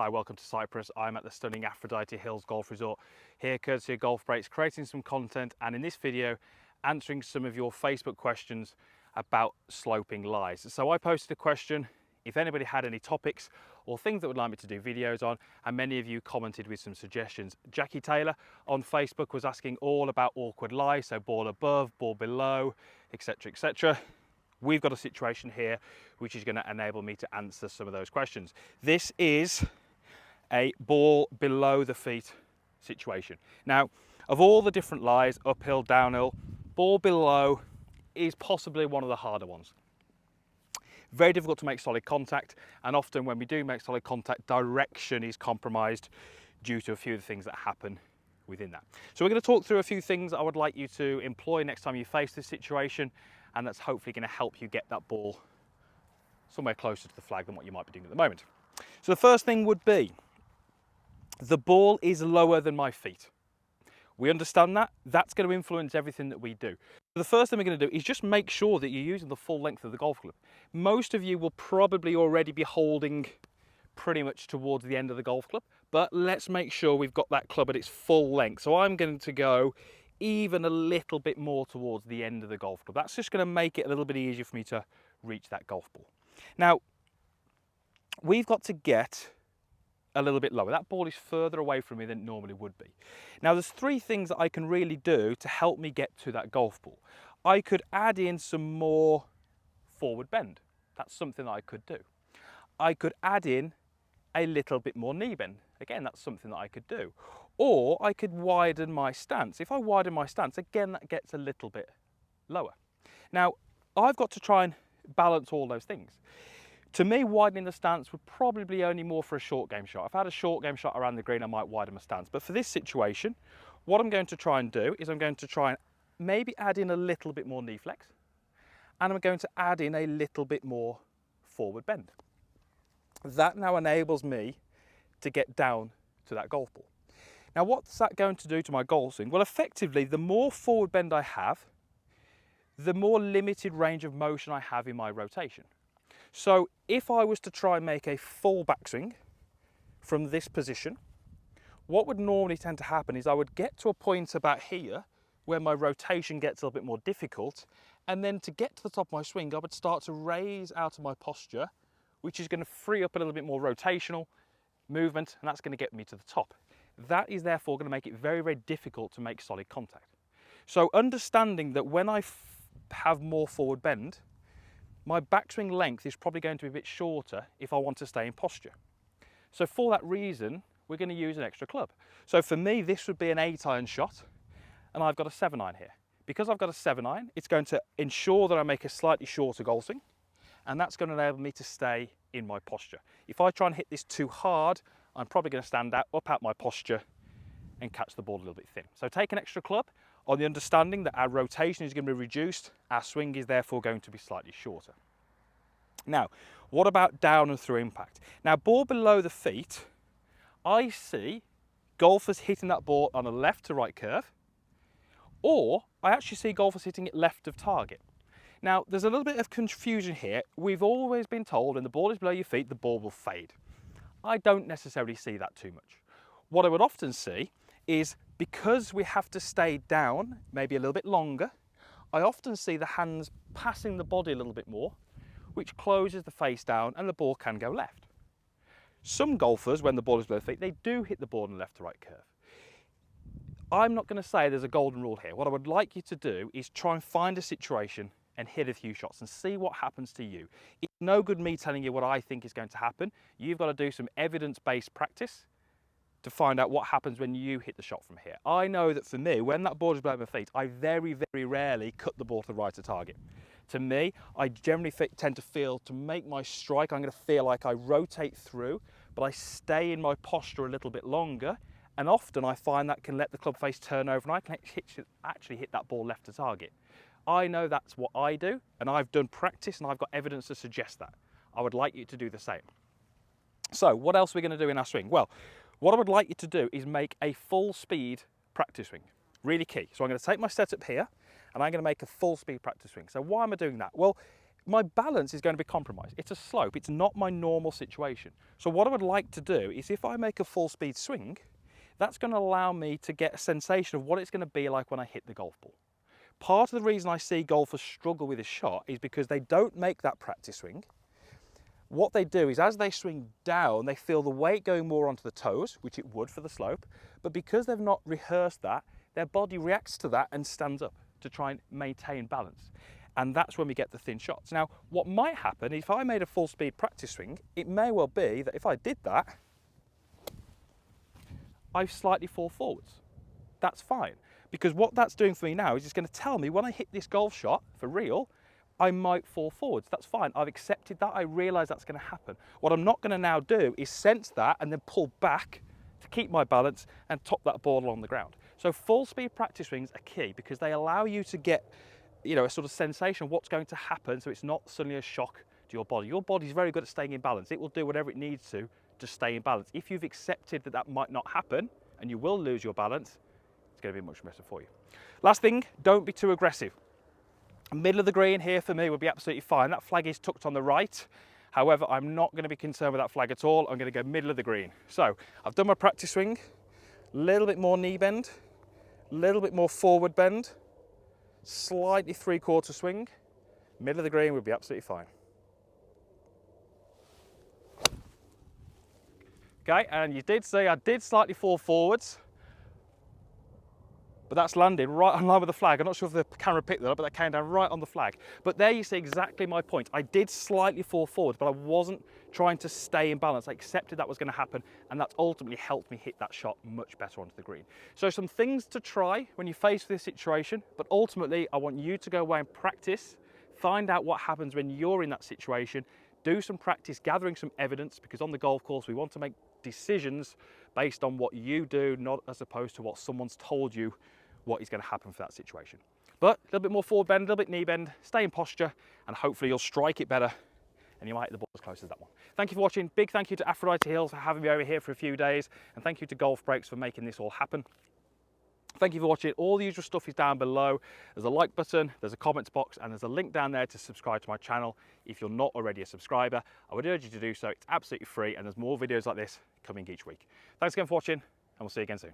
Hi, welcome to Cyprus. I'm at the stunning Aphrodite Hills Resort, here courtesy of Golf Breaks, creating some content, and in this video answering some of your Facebook questions about sloping lies. So I posted a question if anybody had any topics or things that would like me to do videos on, and many of you commented with some suggestions. Jackie Taylor on Facebook was asking all about awkward lies, so ball above, ball below, etc, etc. We've got a situation here which is going to enable me to answer some of those questions. This is a ball below the feet situation. Now, of all the different lies, uphill, downhill, ball below is possibly one of the harder ones. Very difficult to make solid contact, and often when we do make solid contact, direction is compromised due to a few of the things that happen within that. So we're going to talk through a few things I would like you to employ next time you face this situation, and that's hopefully going to help you get that ball somewhere closer to the flag than what you might be doing at the moment. So the first thing would be, the ball is lower than my feet. We understand that. That's going to influence everything that we do. The first thing we're going to do is just make sure that you're using the full length of the golf club. Most of you will probably already be holding pretty much towards the end of the golf club, but let's make sure we've got that club at its full length. So I'm going to go even a little bit more towards the end of the golf club. That's just going to make it a little bit easier for me to reach that golf ball. Now, we've got to get a little bit lower. That ball is further away from me than it normally would be. Now, there's three things that I can really do to help me get to that golf ball. I could add in some more forward bend. That's something that I could do. I could add in a little bit more knee bend. Again, that's something that I could do. Or I could widen my stance. If I widen my stance, again, that gets a little bit lower. Now, I've got to try and balance all those things. To me, widening the stance would probably be only more for a short game shot. If I had a short game shot around the green, I might widen my stance. But for this situation, what I'm going to try and do is I'm going to try and maybe add in a little bit more knee flex, and I'm going to add in a little bit more forward bend. That now enables me to get down to that golf ball. Now, what's that going to do to my golf swing? Well, effectively, the more forward bend I have, the more limited range of motion I have in my rotation. So if I was to try and make a full backswing from this position, what would normally tend to happen is I would get to a point about here where my rotation gets a little bit more difficult, and then to get to the top of my swing, I would start to raise out of my posture, which is going to free up a little bit more rotational movement, and that's going to get me to the top. That is therefore going to make it very, very difficult to make solid contact. So understanding that when I have more forward bend, my backswing length is probably going to be a bit shorter if I want to stay in posture. So for that reason, we're going to use an extra club. So for me, this would be an 8-iron shot, and I've got a 7-iron here. Because I've got a 7-iron, it's going to ensure that I make a slightly shorter golf swing, and that's going to enable me to stay in my posture. If I try and hit this too hard, I'm probably going to stand up out my posture and catch the ball a little bit thin. So take an extra club on the understanding that our rotation is going to be reduced, our swing is therefore going to be slightly shorter. Now, what about down and through impact? Now, ball below the feet, I see golfers hitting that ball on a left to right curve, or I actually see golfers hitting it left of target. Now, there's a little bit of confusion here. We've always been told when the ball is below your feet, the ball will fade. I don't necessarily see that too much. What I would often see is, because we have to stay down maybe a little bit longer, I often see the hands passing the body a little bit more, which closes the face down and the ball can go left. Some golfers, when the ball is below their feet, they do hit the ball in a left to right curve. I'm not going to say there's a golden rule here. What I would like you to do is try and find a situation and hit a few shots and see what happens to you. It's no good me telling you what I think is going to happen. You've got to do some evidence-based practice to find out what happens when you hit the shot from here. I know that for me, when that ball is below my feet, I very, very rarely cut the ball to the right of target. To me, I generally tend to feel, to make my strike, I'm going to feel like I rotate through, but I stay in my posture a little bit longer, and often I find that can let the club face turn over and I can actually hit that ball left to target. I know that's what I do, and I've done practice and I've got evidence to suggest that. I would like you to do the same. So what else are we going to do in our swing? Well, what I would like you to do is make a full speed practice swing. Really key. So I'm going to take my setup here and I'm going to make a full speed practice swing. So why am I doing that? Well, my balance is going to be compromised. It's a slope, it's not my normal situation. So what I would like to do is if I make a full speed swing, that's going to allow me to get a sensation of what it's going to be like when I hit the golf ball. Part of the reason I see golfers struggle with this shot is because they don't make that practice swing. What they do is as they swing down, they feel the weight going more onto the toes, which it would for the slope, but because they've not rehearsed that, their body reacts to that and stands up to try and maintain balance. And that's when we get the thin shots. Now, what might happen if I made a full speed practice swing, it may well be that if I did that, I slightly fall forwards. That's fine, because what that's doing for me now is it's going to tell me when I hit this golf shot, for real, I might fall forwards. That's fine. I've accepted that. I realise that's going to happen. What I'm not going to now do is sense that and then pull back to keep my balance and top that ball along the ground. So full speed practice swings are key because they allow you to get, you know, a sort of sensation of what's going to happen, so it's not suddenly a shock to your body. Your body's very good at staying in balance. It will do whatever it needs to stay in balance. If you've accepted that that might not happen and you will lose your balance, it's going to be much better for you. Last thing, don't be too aggressive. Middle of the green here for me would be absolutely fine. That flag is tucked on the right. However, I'm not going to be concerned with that flag at all. I'm going to go middle of the green. So I've done my practice swing, a little bit more knee bend, a little bit more forward bend, slightly 3/4 swing. Middle of the green would be absolutely fine. Okay, and you did see I did slightly fall forwards, but that's landed right on line with the flag. I'm not sure if the camera picked that up, but that came down right on the flag. But there you see exactly my point. I did slightly fall forwards, but I wasn't trying to stay in balance. I accepted that was going to happen, and that's ultimately helped me hit that shot much better onto the green. So some things to try when you face this situation, but ultimately I want you to go away and practice, find out what happens when you're in that situation, do some practice gathering some evidence, because on the golf course we want to make decisions based on what you do, not as opposed to what someone's told you what is going to happen for that situation. But a little bit more forward bend, a little bit knee bend, stay in posture, and hopefully you'll strike it better and you might hit the ball as close as that one. Thank you for watching. Big thank you to Aphrodite Hills for having me over here for a few days, and thank you to Golf Breaks for making this all happen. Thank you for watching. All the usual stuff is down below. There's a like button, there's a comments box, and there's a link down there to subscribe to my channel. If you're not already a subscriber, I would urge you to do so. It's absolutely free, and there's more videos like this coming each week. Thanks again for watching, and we'll see you again soon.